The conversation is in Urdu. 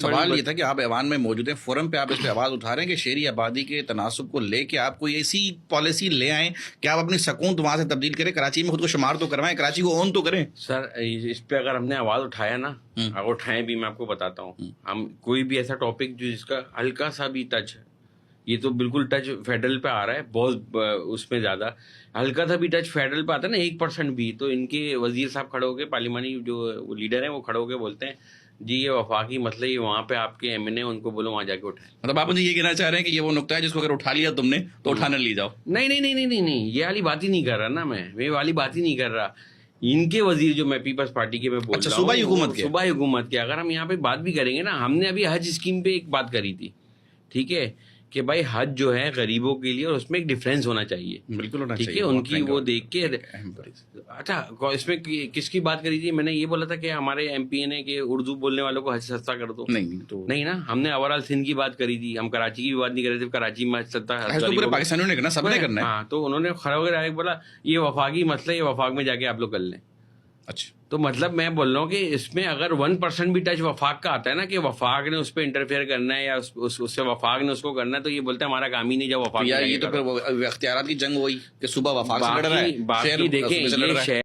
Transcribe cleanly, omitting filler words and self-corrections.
سوال یہ تھا کہ آپ ایوان میں موجود ہیں، فورم پہ آپ اس پہ آواز اٹھا رہے ہیں کہ شہری آبادی کے تناسب کو لے کے آپ کوئی ایسی پالیسی لے آئیں کہ آپ اپنی سکون وہاں سے تبدیل کریں، کراچی میں خود کو شمار تو کروائیں، کراچی کو اون تو کریں. سر اس پہ اگر ہم نے آواز اٹھایا نا، اگر اٹھائیں بھی، میں آپ کو بتاتا ہوں، ہم کوئی بھی ایسا ٹاپک جو جس کا ہلکا سا بھی ٹچ، یہ تو بالکل ٹچ فیڈرل پہ آ رہا ہے بہت، اس میں زیادہ ہلکا سا بھی ٹچ فیڈرل پہ آتا ہے نا 1% بھی، تو ان کے وزیر صاحب کھڑے ہو کے، پارلیمانی جو لیڈر ہیں وہ کھڑے ہو کے بولتے ہیں جی یہ وفاقی مسئلہ، یہ وہاں پہ آپ کے ایم این اے ان کو بولو وہاں جا کے اٹھائیں. مطلب آپ مجھے یہ کہنا چاہ رہے ہیں کہ یہ وہ نقطہ ہے جس کو اگر اٹھا لیا تم نے تو اٹھانے لی جاؤ. نہیں نہیں نہیں نہیں نہیں، یہ والی بات ہی نہیں کر رہا نا، میں یہ والی بات ہی نہیں کر رہا. ان کے وزیر جو میں پیپلز پارٹی کے میں بول رہا ہوں، صوبائی حکومت کے، صوبائی حکومت کے، اگر ہم یہاں پہ بات بھی کریں گے نا، ہم نے ابھی حج اسکیم پہ ایک بات کری تھی، ٹھیک ہے، کہ بھائی حج جو ہے غریبوں کے لیے، اور اس میں ایک ڈفرینس ہونا چاہیے، بالکل ہونا ٹھیک چاہیے. ہے، ان کی وہ دیکھ کے. اچھا اس میں کس کی بات کری تھی؟ میں نے یہ بولا تھا کہ ہمارے ایم پی نے کہ اردو بولنے والوں کو حج سستا کر دو. نہیں نا، ہم نے اوور آل سندھ کی بات کری تھی، ہم کراچی کی بھی بات نہیں کر رہے تھے. کراچی میں سستا پورے پاکستانیوں نے کرنا، سب نے کرنا ہے. ہاں، تو انہوں نے کھڑا ہو کے بولا یہ وفاقی مسئلہ، یہ وفاق میں جا کے آپ لوگ کر لیں. اچھا، تو مطلب میں بول رہا ہوں کہ اس میں اگر 1% بھی ٹچ وفاق کا آتا ہے نا، کہ وفاق نے اس پہ انٹرفیئر کرنا ہے یا اس سے وفاق نے اس کو کرنا ہے، تو یہ بولتے ہیں ہمارا کام ہی نہیں جب وفاق. یہ تو پھر اختیارات کی جنگ ہوئی کہ صبح وفاق سے لڑ رہا ہے، باقی دیکھیں یہ